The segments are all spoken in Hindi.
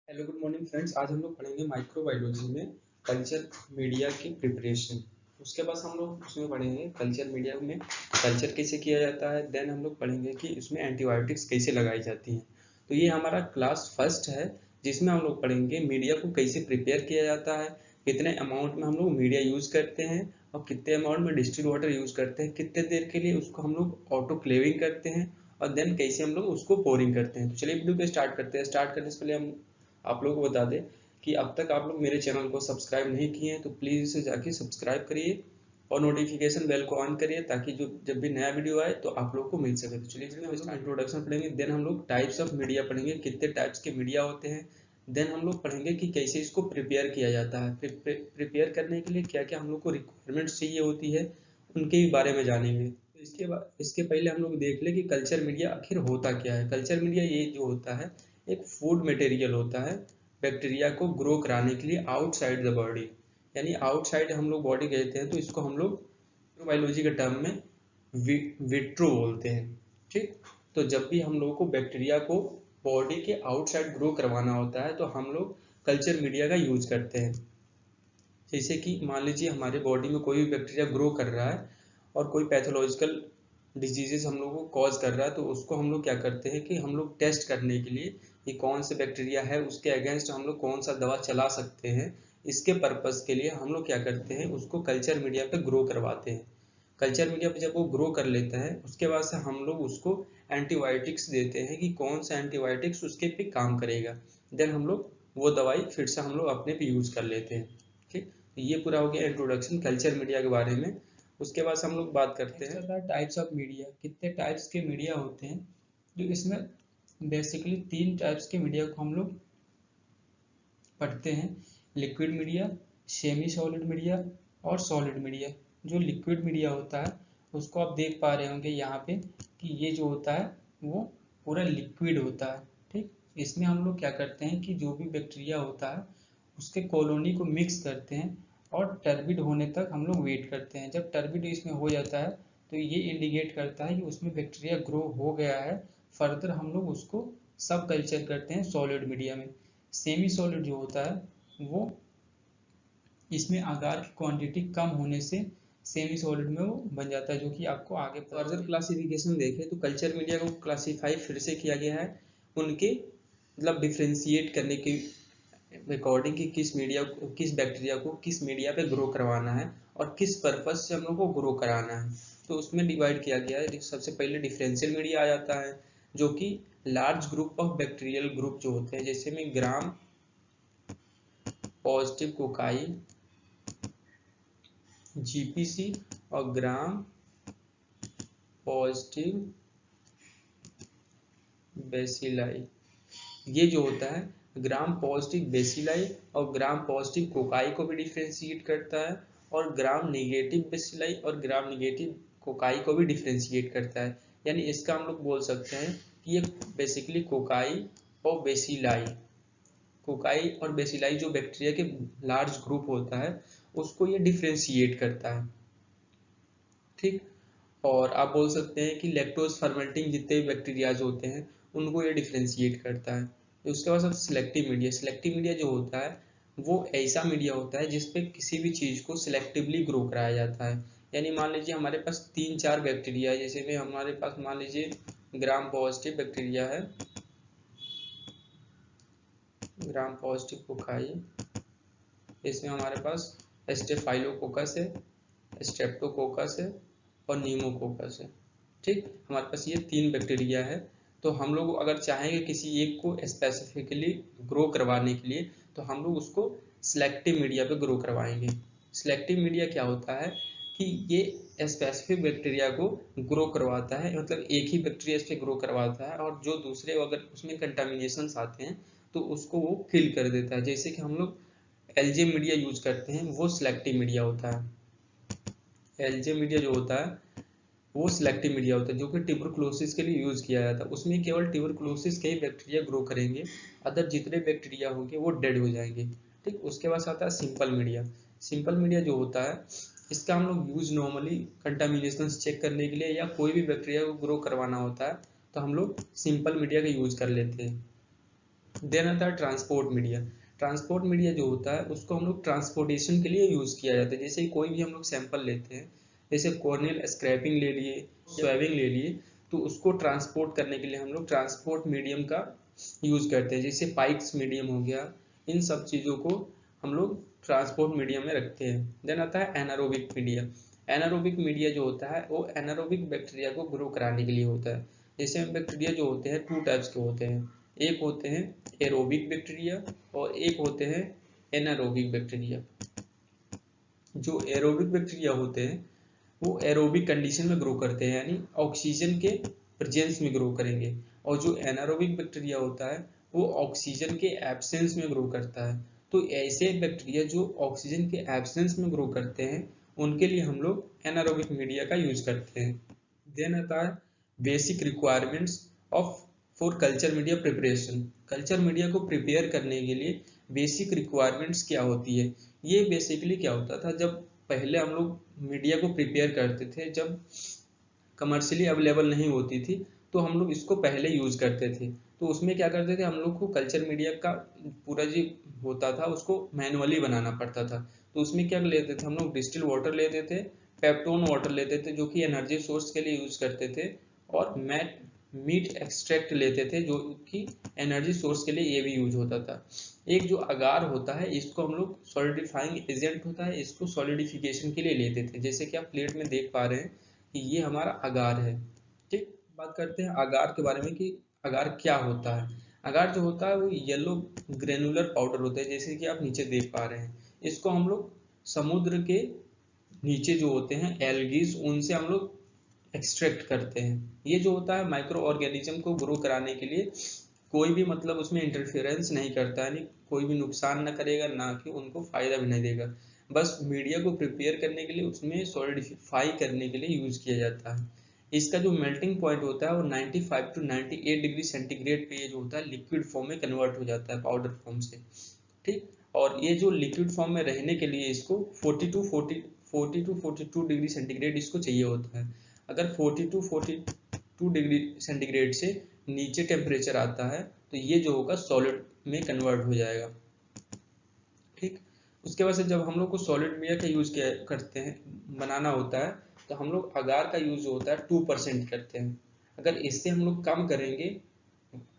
Hello good morning friends. आज हम लोग पढ़ेंगे माइक्रोबायोलॉजी में कल्चर मीडिया की प्रिपरेशन। उसके बाद हम लोग उसमें पढ़ेंगे कल्चर मीडिया में कल्चर कैसे किया जाता है। देन हम लोग पढ़ेंगे कि उसमें एंटीबायोटिक्स कैसे लगाई जाती हैं। तो ये हमारा क्लास फर्स्ट है जिसमें हम लोग पढ़ेंगे मीडिया को कैसे प्रिपेयर किया जाता है, कितने अमाउंट में हम लोग मीडिया यूज़ करते हैं और कितने अमाउंट में डिस्टिल्ड वाटर यूज़ करते हैं, कितने देर के लिए उसको हम लोग ऑटोक्लेविंग करते हैं और देन कैसे हम लोग उसको पोरिंग करते हैं। तो चलिए वीडियो को स्टार्ट करते हैं। स्टार्ट करने से पहले हम आप लोगों को बता दें कि अब तक आप लोग मेरे चैनल को सब्सक्राइब नहीं किए हैं तो प्लीज़ इसे जाके सब्सक्राइब करिए और नोटिफिकेशन बेल को ऑन करिए ताकि जो जब भी नया वीडियो आए तो आप लोग को मिल सके। तो चलिए हम लोग इंट्रोडक्शन पढ़ेंगे, देन हम लोग टाइप्स ऑफ मीडिया पढ़ेंगे, कितने टाइप्स के मीडिया होते हैं। देन हम लोग पढ़ेंगे कि कैसे इसको प्रिपेयर किया जाता है, प्रिपेयर करने के लिए क्या क्या हम लोग को रिक्वायरमेंट्स चाहिए होती है, उनके भी बारे में जानेंगे। तो इसके पहले हम लोग देख ले कि कल्चर मीडिया आखिर होता क्या है। कल्चर मीडिया ये जो होता है एक फूड मटेरियल होता है बैक्टीरिया को ग्रो कराने के लिए आउटसाइड द बॉडी, यानी आउटसाइड हम लोग बॉडी कहते हैं तो इसको हम लोग बायोलॉजी के टर्म में विट्रो बोलते हैं। ठीक, तो जब भी हम लोगों को बैक्टीरिया को बॉडी के आउटसाइड ग्रो करवाना होता है तो हम लोग कल्चर मीडिया का यूज करते हैं। जैसे कि मान लीजिए हमारे बॉडी में कोई भी बैक्टीरिया ग्रो कर रहा है और कोई पैथोलॉजिकल डिजीजेस हम लोग को कॉज कर रहा है तो उसको हम लोग क्या करते हैं कि हम लोग टेस्ट करने के लिए कि कौन से बैक्टीरिया है उसके अगेंस्ट हम लोग कौन सा दवा चला सकते हैं, इसके पर्पस के लिए हम लोग क्या करते हैं उसको कल्चर मीडिया पे ग्रो करवाते हैं। कल्चर मीडिया पे जब वो ग्रो कर लेता है उसके बाद से हम लोग उसको एंटीबायोटिक्स देते हैं कि कौन सा एंटीबायोटिक्स उसके पे काम करेगा। देन हम लोग वो दवाई फिर से हम लोग अपने पे यूज कर लेते हैं। ठीक, तो ये पूरा हो गया इंट्रोडक्शन कल्चर मीडिया के बारे में। उसके बाद हम लोग बात करते हैं टाइप्स ऑफ मीडिया, कितने टाइप्स के मीडिया होते हैं। जो इसमें बेसिकली तीन टाइप्स के मीडिया को हम लोग पढ़ते हैं, liquid media, semi solid media और सॉलिड मीडिया। जो लिक्विड मीडिया होता है उसको आप देख पा रहे होंगे यहाँ पे कि ये जो होता है वो पूरा लिक्विड होता है। ठीक, इसमें हम लोग क्या करते हैं कि जो भी बैक्टीरिया होता है उसके कॉलोनी को मिक्स करते हैं और टर्बिड होने तक हम लोग वेट करते हैं। जब टर्बिड इसमें हो जाता है तो ये इंडिकेट करता है कि उसमें बैक्टीरिया ग्रो हो गया है। फर्दर हम लोग उसको सब कल्चर करते हैं सॉलिड मीडिया में। सेमी सॉलिड जो होता है वो इसमें आकार की क्वांटिटी कम होने से सेमी सॉलिड में वो बन जाता है, जो कि आपको आगे फर्दर क्लासिफिकेशन देखें तो कल्चर मीडिया को क्लासीफाई फिर से किया गया है उनके मतलब डिफ्रेंशिएट करने के अकॉर्डिंग कि किस मीडिया किस बैक्टीरिया को किस मीडिया पे ग्रो करवाना है और किस पर्पज से हम लोग को ग्रो कराना है। तो उसमें डिवाइड किया गया है। सबसे पहले डिफरेंशियल मीडिया आ जाता है जो कि large group of bacterial group जो होते हैं, जैसे में ग्राम पॉजिटिव कोकाई जीपीसी और ग्राम पॉजिटिव बेसिलाई। ये जो होता है ग्राम पॉजिटिव बेसिलाई और ग्राम पॉजिटिव कोकाई को भी डिफ्रेंशिएट करता है और ग्राम नेगेटिव बेसिलाई और ग्राम नेगेटिव कोकाई को भी डिफ्रेंशिएट करता है। यानी इसका हम लोग बोल सकते हैं कि ये बेसिकली कोकाई और बेसिलाई, कोकाई और बेसिलाई जो बैक्टीरिया के लार्ज ग्रुप होता है उसको ये डिफ्रेंशिएट करता है। ठीक, और आप बोल सकते हैं कि लैक्टोज फर्मेंटिंग जितने भी बैक्टीरियाज होते हैं उनको ये डिफ्रेंशिएट करता है। उसके बाद सब सिलेक्टिव मीडिया। सिलेक्टिव मीडिया जो होता है वो ऐसा मीडिया होता है जिसपे किसी भी चीज़ को सिलेक्टिवली ग्रो कराया जाता है। यानी मान लीजिए हमारे पास 3-4 बैक्टीरिया है, जैसे में हमारे पास मान लीजिए ग्राम पॉजिटिव बैक्टीरिया है, ग्राम पॉजिटिव कोकाई, इसमें हमारे पास स्टेफाइलोकोकस है, स्ट्रेप्टोकोकस है और नीमोकोकस है। ठीक, हमारे पास ये 3 बैक्टीरिया है। तो हम लोग अगर चाहेंगे किसी एक को स्पेसिफिकली ग्रो करवाने के लिए तो हम लोग उसको सिलेक्टिव मीडिया पे ग्रो करवाएंगे। सिलेक्टिव मीडिया क्या होता है कि ये स्पेसिफिक बैक्टीरिया को ग्रो करवाता है, मतलब एक ही बैक्टीरिया इस पे ग्रो करवाता है और जो दूसरे अगर उसमें कंटामिनेशंस आते हैं तो उसको वो किल कर देता है। जैसे कि हम लोग एलजे मीडिया यूज करते हैं वो सिलेक्टिव मीडिया होता है। एलजे मीडिया जो होता है वो सिलेक्टिव मीडिया होता है जो कि ट्यूबरकुलोसिस के लिए यूज किया जाता है। उसमें केवल ट्यूबरकुलोसिस के ही बैक्टीरिया ग्रो करेंगे, अदर जितने बैक्टीरिया होंगे वो डेड हो जाएंगे। ठीक, उसके बाद आता है सिंपल मीडिया। सिंपल मीडिया जो होता है इसका हम लोग यूज नॉर्मली कंटामिनेशन चेक करने के लिए या कोई भी बैक्टीरिया को ग्रो करवाना होता है तो हम लोग सिंपल मीडिया का यूज कर लेते हैं। देन आता है ट्रांसपोर्ट मीडिया। ट्रांसपोर्ट मीडिया जो होता है उसको हम लोग ट्रांसपोर्टेशन के लिए यूज़ किया जाता है। जैसे कोई भी हम लोग सैंपल लेते हैं, जैसे कॉर्नियल स्क्रैपिंग ले लिए, स्वैबिंग ले लिए, तो उसको ट्रांसपोर्ट करने के लिए हम लोग ट्रांसपोर्ट मीडियम का यूज़ करते हैं। जैसे पाइक्स मीडियम हो गया, इन सब चीज़ों को हम लोग ट्रांसपोर्ट मीडियम में रखते हैं। देन आता है एनारोबिक मीडिया। एनारोबिक मीडिया जो होता है वो एनारोबिक बैक्टीरिया को ग्रो कराने के लिए होता है। जैसे बैक्टीरिया जो होते हैं टू टाइप्स के होते हैं, एक होते हैं एरोबिक बैक्टीरिया और एक होते हैं एनारोबिक बैक्टीरिया। जो एरोबिक बैक्टीरिया होते हैं वो एरोबिक कंडीशन में ग्रो करते हैं, यानी ऑक्सीजन के प्रेजेंस में ग्रो करेंगे, और जो एनारोबिक बैक्टीरिया होता है वो ऑक्सीजन के एब्सेंस में ग्रो करता है। तो ऐसे बैक्टीरिया जो ऑक्सीजन के एब्सेंस में ग्रो करते हैं उनके लिए हम लोग एनारोबिक मीडिया का यूज करते हैं। देन आता है basic requirements of for culture media preparation. Culture media को प्रिपेयर करने के लिए बेसिक रिक्वायरमेंट्स क्या होती है। ये बेसिकली क्या होता था, जब पहले हम लोग मीडिया को प्रिपेयर करते थे, जब कमर्शियली अवेलेबल नहीं होती थी तो हम लोग इसको पहले यूज करते थे। तो उसमें क्या करते थे, हम लोग को कल्चर मीडिया का पूरा जो होता था उसको मैनुअली बनाना पड़ता था। तो उसमें क्या लेते थे, हम लोग डिस्टिल वाटर लेते थे, पेप्टोन वाटर लेते थे जो कि एनर्जी सोर्स के लिए यूज करते थे, और मीट एक्सट्रैक्ट लेते थे जो कि एनर्जी सोर्स के लिए ये भी यूज होता था। एक जो अगार होता है इसको हम लोग सॉलिडिफाइंग एजेंट होता है, इसको सॉलिडिफिकेशन के लिए लेते थे। जैसे कि आप प्लेट में देख पा रहे हैं कि ये हमारा अगार है। ठीक, बात करते हैं अगार के बारे में कि अगार क्या होता है। अगार जो होता है वो येलो ग्रेनुलर पाउडर होता है, जैसे कि आप नीचे देख पा रहे हैं। इसको हम लोग समुद्र के नीचे जो होते हैं एल्गीज, उनसे हम लोग एक्सट्रैक्ट करते हैं। ये जो होता है माइक्रो ऑर्गेनिज्म को ग्रो कराने के लिए कोई भी मतलब उसमें इंटरफेरेंस नहीं करता है, कोई भी नुकसान ना करेगा, ना कि उनको फायदा भी नहीं देगा। बस मीडिया को प्रिपेयर करने के लिए उसमें सॉलिडिफाई करने के लिए यूज किया जाता है। इसका जो मेल्टिंग पॉइंट होता है वो 95 टू 98 डिग्री सेंटीग्रेड पे ये जो होता है लिक्विड फॉर्म में कन्वर्ट हो जाता है पाउडर फॉर्म से। ठीक, और ये जो लिक्विड फॉर्म में रहने के लिए इसको 40 टू 42 डिग्री सेंटीग्रेड इसको चाहिए होता है। अगर 40 टू 42 डिग्री सेंटीग्रेड से नीचे टेम्परेचर आता है तो ये जो होगा सॉलिड में कन्वर्ट हो जाएगा। ठीक, उसके बाद से जब हम लोग को सॉलिड मीडिया का यूज करते हैं, बनाना होता है, तो हम लोग अगार का यूज होता है 2% करते हैं। अगर इससे हम लोग कम करेंगे,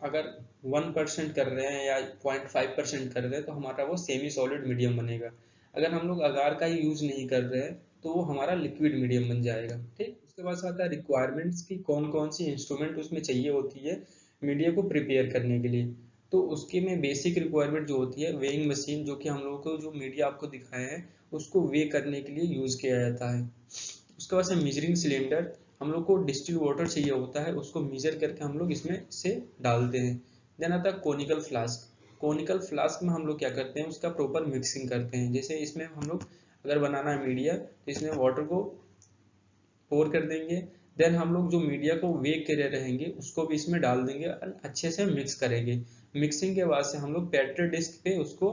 अगर 1% कर रहे हैं या 0.5% कर रहे हैं तो हमारा वो सेमी सॉलिड मीडियम बनेगा। अगर हम लोग अगार का यूज नहीं कर रहे हैं तो वो हमारा लिक्विड मीडियम बन जाएगा। ठीक, उसके बाद आता है रिक्वायरमेंट्स की कौन कौन सी इंस्ट्रूमेंट उसमें चाहिए होती है मीडिया को प्रिपेयर करने के लिए। तो उसके में बेसिक रिक्वायरमेंट जो होती है वेइंग मशीन, जो कि हम लोगों को जो मीडिया आपको दिखाया है उसको वे करने के लिए यूज किया जाता है। उसके बाद से मेजरिंग सिलेंडर, हम लोग को डिस्टिल वाटर चाहिए होता है, उसको मेजर करके हम लोग इसमें से डालते हैं। देन आता है कोनिकल फ्लास्क। कोनिकल फ्लास्क में हम लोग क्या करते हैं, उसका प्रॉपर मिक्सिंग करते हैं। जैसे इसमें हम लोग अगर बनाना है मीडिया तो इसमें वाटर को पोर कर देंगे, देन हम लोग जो मीडिया को वे करे रहेंगे उसको भी इसमें डाल देंगे और अच्छे से मिक्स करेंगे। मिक्सिंग के बाद से हम लोग पेट्री डिस्क पे उसको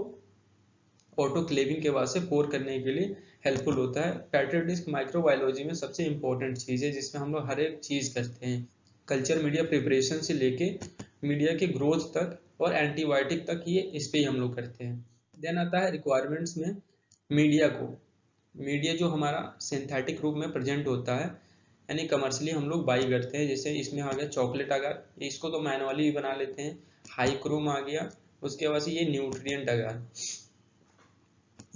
ऑटोक्लेविंग के बाद से पोर करने के लिए हेल्पफुल होता है। पेट्री डिस्क माइक्रोबायोलॉजी में सबसे इंपॉर्टेंट चीज़ है जिसमें हम लोग हर एक चीज़ करते हैं, कल्चर मीडिया प्रिपरेशन से लेके मीडिया के ग्रोथ तक और एंटीबायोटिक तक, ये इस पे ही हम लोग करते हैं। देन आता है रिक्वायरमेंट्स में मीडिया जो हमारा सिंथेटिक रूप में प्रेजेंट होता है, यानी कमर्शियली हम लोग बाई करते हैं। जैसे इसमें आ गया चॉकलेट अगार, इसको तो मैनुअली भी बना लेते हैं। हाइक्रोम आ गया, उसके बाद ये न्यूट्रिएंट अगार।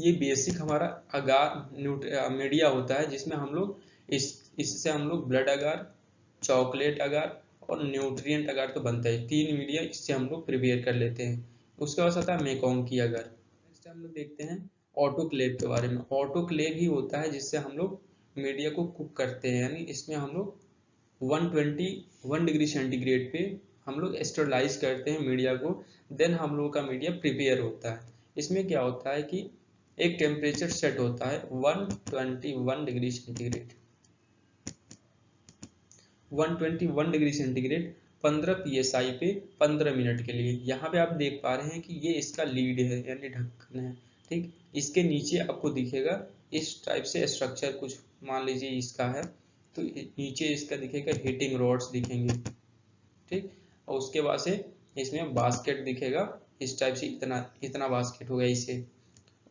ये बेसिक हमारा अगार मीडिया होता है जिसमें हम लोग इससे हम लोग ब्लड अगार, चॉकलेट अगार और न्यूट्रिएंट अगार तो बनता है। 3 मीडिया इससे हम लोग प्रिपेयर कर लेते हैं। उसके बाद आता है मेकॉन्ग की अगार। नेक्स्ट हम लोग देखते हैं ऑटोक्लेव के बारे में। ऑटोक्लेव ही होता है जिससे हम लोग मीडिया को कुक करते हैं, यानी इसमें हम लोग 121 डिग्री सेंटीग्रेड पे हम लोग स्टरलाइज करते हैं मीडिया को। देन हम लोग का मीडिया प्रिपेयर होता है। इसमें क्या होता है कि एक टेम्परेचर सेट होता है 121 degree centigrade, 121 degree centigrade 15 psi पे 15 मिनट के लिए। यहाँ पे आप देख पा रहे हैं कि ये इसका लीड है यानी ढक्कन है। ठीक, इसके नीचे आपको दिखेगा इस टाइप से स्ट्रक्चर, कुछ मान लीजिए इसका है तो नीचे इसका दिखेगा हीटिंग रॉड्स दिखेंगे। ठीक, और उसके बाद से इसमें बास्केट दिखेगा इस टाइप से इतना इतना बास्केट होगा इसे,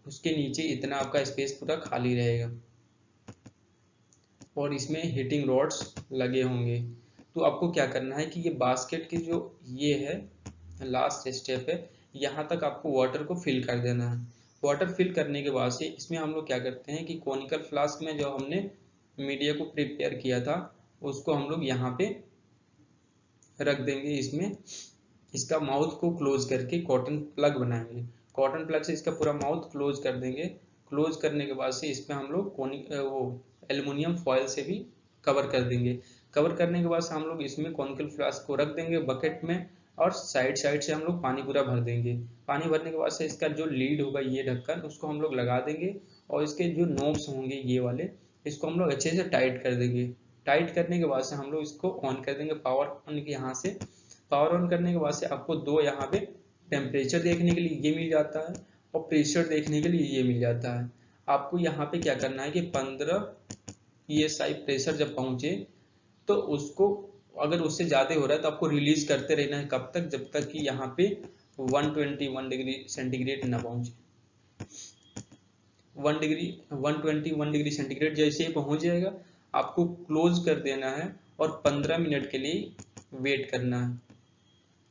उसके नीचे इतना आपका स्पेस पूरा खाली रहेगा और इसमें हीटिंग रॉड्स लगे होंगे। तो आपको क्या करना है कि ये बास्केट की जो ये है लास्ट स्टेप है, यहाँ तक आपको वाटर को फिल कर देना है। वाटर फिल करने के बाद से इसमें हम लोग क्या करते हैं कि कॉनिकल फ्लास्क में जो हमने मीडिया को प्रिपेयर किया था उसको हम लोग यहाँ पे रख देंगे। इसमें इसका माउथ को क्लोज करके कॉटन प्लग बनाएंगे, कॉटन प्लग से इसका पूरा माउथ क्लोज कर देंगे। क्लोज करने के बाद से इसमें हम लोग वो एल्युमिनियम फॉयल से भी कवर कर देंगे। कवर करने के बाद से हम लोग इसमें कॉनिकल फ्लास्क को रख देंगे बकेट में और साइड साइड से हम लोग पानी पूरा भर देंगे। पानी भरने के बाद से इसका जो लीड होगा ये ढक्कन उसको हम लोग लगा देंगे और इसके जो नोब्स होंगे ये वाले इसको हम लोग अच्छे से टाइट कर देंगे। टाइट करने के बाद से हम लोग इसको ऑन कर देंगे पावर ऑन के यहाँ से। पावर ऑन करने के बाद से आपको दो यहाँ पे टेम्परेचर देखने के लिए ये मिल जाता है और प्रेशर देखने के लिए ये मिल जाता है। आपको यहाँ पे क्या करना है कि 15 PSI प्रेशर जब पहुंचे तो उसको अगर उससे ज़्यादा हो रहा है तो आपको रिलीज करते रहना है। कब तक? जब तक कि यहाँ पे 121 डिग्री सेंटीग्रेड ना पहुंचे। 121 डिग्री सेंटीग्रेड जैसे ही पहुंच जाएगा आपको क्लोज कर देना है और 15 मिनट के लिए वेट करना है।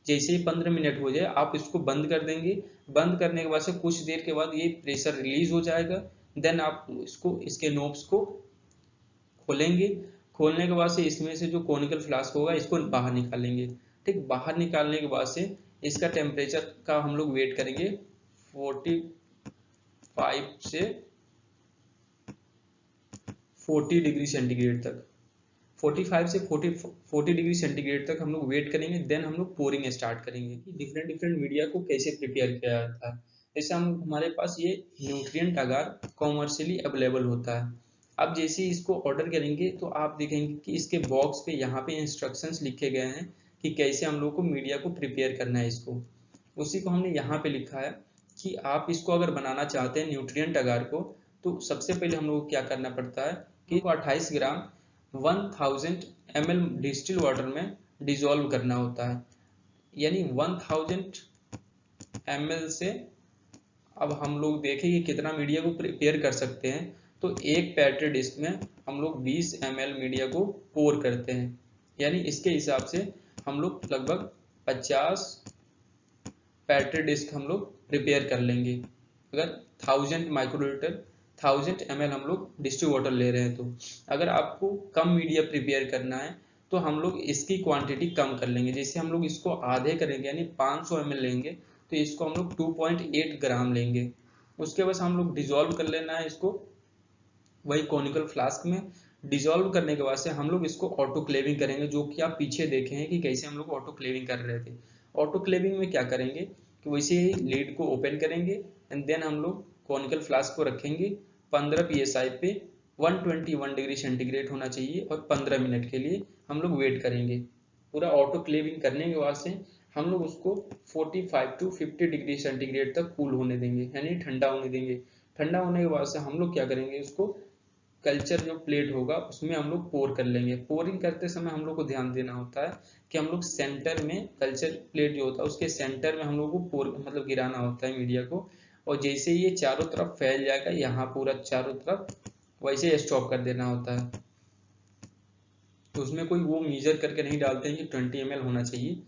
जैसे ही 15 मिनट हो जाए आप इसको बंद कर देंगे। बंद करने के बाद से कुछ देर के बाद ये प्रेशर रिलीज हो जाएगा। देन आप इसको इसके नोब्स को खोलेंगे। खोलने के बाद से इसमें से जो कॉनिकल फ्लास्क होगा इसको बाहर निकालेंगे। ठीक, बाहर निकालने के बाद से इसका टेम्परेचर का हम लोग वेट करेंगे 45 से 40 डिग्री सेंटीग्रेड तक। 45 से 40 डिग्री सेंटीग्रेड तक हम लोग वेट करेंगे। देन हम लोग पोरिंग स्टार्ट करेंगे कि डिफरेंट मीडिया को कैसे प्रिपेयर किया जाता है। जैसे हमारे पास ये न्यूट्रिएंट अगार कॉमर्शियली अवेलेबल होता है। अब जैसे इसको ऑर्डर करेंगे तो आप देखेंगे कि इसके बॉक्स पे यहाँ पे इंस्ट्रक्शंस लिखे गए हैं कि कैसे हम लोग को मीडिया को प्रिपेयर करना है। इसको उसी को हमने यहाँ पे लिखा है कि आप इसको अगर बनाना चाहते हैं न्यूट्रिएंट अगार को तो सबसे पहले हम लोग को क्या करना पड़ता है कि 28 ग्राम 1000 ml डिस्टिल वाटर में डिसॉल्व करना होता है। यानी 1000 ml से अब हम लोग देखें कि कितना मीडिया को प्रिपेयर कर सकते हैं। तो एक पेट्री डिश में हम लोग 20 ml मीडिया को पोर करते हैं। यानी इसके हिसाब से हम लोग लगभग 50 पेट्री डिश हम लोग प्रिपेयर कर लेंगे। अगर 1000 माइक्रोलीटर 1000 ml हम लोग डिस्टिल वाटर ले रहे हैं तो अगर आपको कम मीडिया प्रिपेयर करना है तो हम लोग इसकी क्वांटिटी कम कर लेंगे। जैसे हम लोग इसको आधे करेंगे यानी 500 ml लेंगे तो इसको हम लोग 2.8 ग्राम लेंगे। उसके बाद हम लोग डिसॉल्व कर लेना है इसको वही कॉनिकल फ्लास्क में। डिसॉल्व करने के बाद से हम लोग इसको ऑटोक्लेविंग करेंगे, जो कि आप पीछे देखे हैं कि कैसे हम लोग ऑटोक्लेविंग कर रहे थे। ऑटोक्लेविंग में क्या करेंगे कि वैसे ही लीड को ओपन करेंगे एंड देन हम लोग कॉनिकल फ्लास्क को रखेंगे 15 PSI पे 121 डिग्री सेंटीग्रेड होना चाहिए और 15 मिनट के लिए हम लोग वेट करेंगे। पूरा ऑटोक्लेविंग करने के बाद से हम लोग उसको 45 to 50 डिग्री सेंटीग्रेड तक कूल होने देंगे यानी ठंडा होने देंगे। ठंडा होने के बाद से हम लोग क्या करेंगे उसको कल्चर जो प्लेट होगा उसमें हम लोग पोर कर लेंगे। पोरिंग करते समय हम लोग को ध्यान देना होता है कि हम लोग सेंटर में कल्चर प्लेट जो होता है उसके सेंटर में हम लोग को पोर मतलब गिराना होता है मीडिया को। और जैसे ये चारों तरफ फैल जाएगा यहाँ पूरा चारों तरफ वैसे स्टॉप कर देना होता है। तो उसमें कोई वो मेजर करके नहीं डालते हैं कि 20 ml होना चाहिए,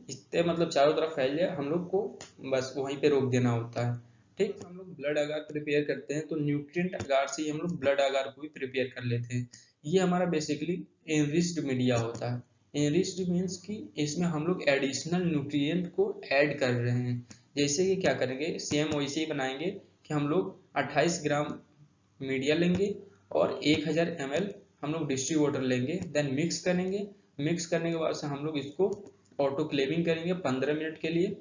इससे मतलब चारों तरफ फैल जाए हम लोग को बस वहीं पे रोक देना होता है। ठीक, हम लोग ब्लड अगार प्रिपेयर करते हैं तो न्यूट्रिएंट अगार से ही हम लोग ब्लड अगार को भी प्रिपेयर कर लेते हैं। ये हमारा बेसिकली एनरिच्ड मीडिया होता है। एनरिच्ड मीन्स कि इसमें हम लोग एडिशनल न्यूट्रिएंट को ऐड कर रहे हैं। जैसे कि क्या करेंगे सेम वैसे ही बनाएंगे कि हम लोग 28 ग्राम मीडिया लेंगे और 1000 ml हम लोग डिस्टिल वाटर लेंगे। देन मिक्स करेंगे। मिक्स करने के बाद से हम लोग इसको ऑटोक्लेविंग करेंगे 15 मिनट के लिए।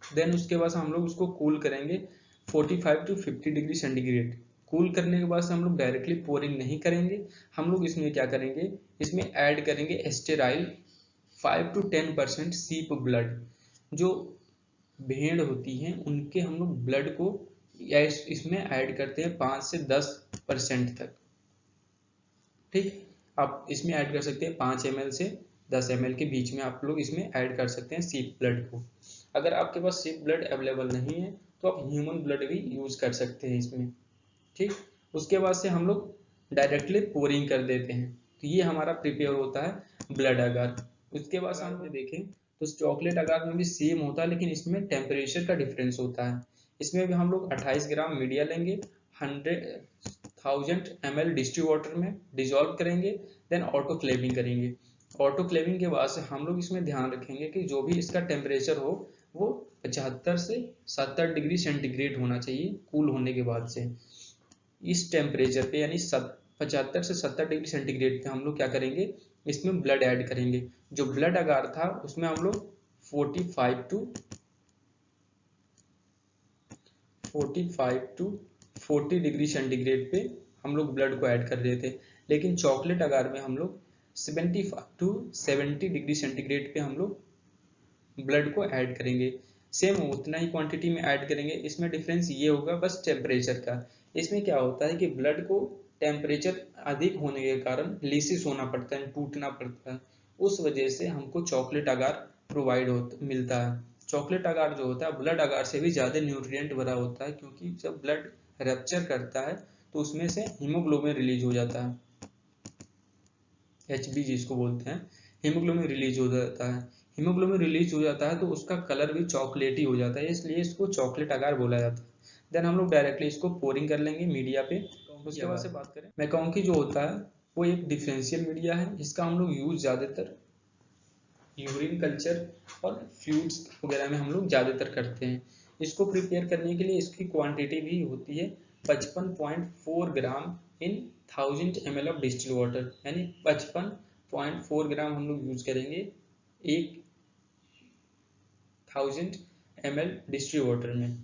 देन उसके बाद हम लोग उसको कूल करेंगे 45 to 50 डिग्री सेंटीग्रेड। कूल करने के बाद से हम लोग डायरेक्टली पोरिंग नहीं करेंगे। हम लोग इसमें क्या करेंगे इसमें ऐड करेंगे स्टेराइल 5 to 10% सीप ब्लड। जो भेड़ होती हैं उनके हम लोग ब्लड को इसमें ऐड करते हैं 5 से 10% तक। ठीक, आप इसमें ऐड कर सकते हैं 5 ml से 10 ml के बीच में आप लोग इसमें ऐड कर सकते हैं सीप ब्लड को। अगर आपके पास सिक ब्लड अवेलेबल नहीं है तो आप ह्यूमन ब्लड भी यूज कर सकते हैं इसमें, ठीक। उसके बाद से हम लोग डायरेक्टली पोरिंग कर देते हैं, तो ये हमारा प्रिपेयर होता है ब्लड अगार। उसके बाद हम लोग देखें तो चॉकलेट अगार में भी सेम होता है, लेकिन इसमें टेम्परेचर का डिफरेंस होता है। इसमें भी हम लोग 28 ग्राम मीडिया लेंगे, 100,000 ml डिस्टिल वाटर में डिजोल्व करेंगे, देन ऑटोक्लेविंग करेंगे। ऑटोक्लेविंग के बाद से हम लोग इसमें ध्यान रखेंगे कि जो भी इसका टेम्परेचर हो वो 75 से 70 डिग्री सेंटीग्रेड होना चाहिए कूल होने के बाद से। इस टेम्परेचर पे यानी 75 से 70 डिग्री सेंटीग्रेड पे हम लोग क्या करेंगे, इसमें ब्लड ऐड करेंगे। जो ब्लड अगार था उसमें हम लोग 45 टू 40 डिग्री सेंटीग्रेड पे हम लोग ब्लड को ऐड कर रहे थे, लेकिन चॉकलेट अगार में हम लोग 75 टू 70 डिग्री सेंटीग्रेड पे हम लोग ब्लड को ऐड करेंगे। सेम उतना ही क्वांटिटी में ऐड करेंगे। इसमें डिफरेंस ये होगा बस टेम्परेचर का। इसमें क्या होता है कि ब्लड को टेम्परेचर अधिक होने के कारण लीसिस होना पड़ता है, टूटना पड़ता है, उस वजह से हमको चॉकलेट अगार मिलता है। चॉकलेट अगार जो होता है ब्लड अगार से भी ज्यादा न्यूट्रिएंट भरा होता है, क्योंकि जब ब्लड रप्चर करता है तो उसमें से हीमोग्लोबिन रिलीज हो जाता है, HB जिसको बोलते हैं, हीमोग्लोबिन रिलीज हो जाता है। हीमोग्लोबिन रिलीज हो जाता है तो उसका कलर भी चॉकलेटी हो जाता है, इसलिए इसको चॉकलेट अगार बोला जाता है। देन हम लोग डायरेक्टली इसको पोरिंग कर लेंगे मीडिया पे। उसके बाद से बात करें मैकाओंकी जो होता है वो एक डिफरेंशियल मीडिया है। इसका हम लोग यूज ज्यादातर यूरिन कल्चर और फ्लूइड्स वगैरह में हम लोग ज्यादातर करते हैं। इसको प्रिपेयर करने के लिए इसकी क्वांटिटी भी होती है 55.4 ग्राम इन 1000 ml ऑफ डिस्टिल वाटर, यानी 55.4 ग्राम हम लोग यूज करेंगे 1000 ml डिस्टिल वाटर में।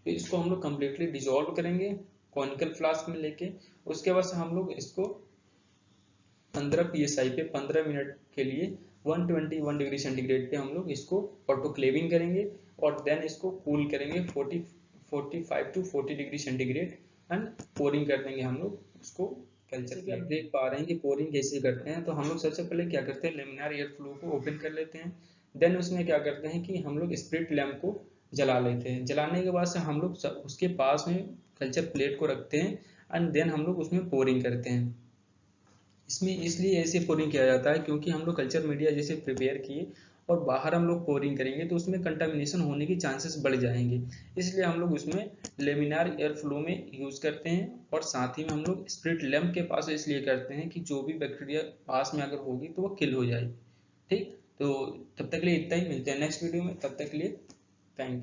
तो इसको हम लोग कम्प्लीटली डिजोल्व करेंगे कॉनिकल फ्लास्क में लेके। उसके बाद हम लोग इसको 15 psi पे 15 मिनट के लिए 121 डिग्री सेंटीग्रेड पे हम लोग इसको ऑटोक्लेविंग करेंगे और देन इसको कूल करेंगे 45 to 40 degree centigrade and pouring कर देंगे हम लोग उसको कल्चर पे। आप देख पा रहे हैं कि पोरिंग कैसे करते हैं। तो हम लोग सबसे पहले क्या करते हैं, लेमिनार एयर फ्लो को ओपन कर लेते हैं। देन उसमें क्या करते हैं कि हम लोग स्प्रिट लैम्प को जला लेते हैं। जलाने के बाद से हम लोग उसके पास में कल्चर प्लेट को रखते हैं एंड देन हम लोग उसमें पोरिंग करते हैं। इसमें इसलिए ऐसे पोरिंग किया जाता है क्योंकि हम लोग कल्चर मीडिया जैसे प्रिपेयर किए और बाहर हम लोग पोरिंग करेंगे तो उसमें कंटामिनेशन होने की चांसेस बढ़ जाएंगे, इसलिए हम लोग उसमें लेमिनार एयर फ्लो में यूज करते हैं। और साथ ही में हम लोग स्प्रिट लैम्प के पास इसलिए करते हैं कि जो भी बैक्टीरिया पास में अगर होगी तो वो किल हो जाए, ठीक। तो तब तक के लिए इतना ही, मिलते हैं नेक्स्ट वीडियो में, तब तक के लिए थैंक यू।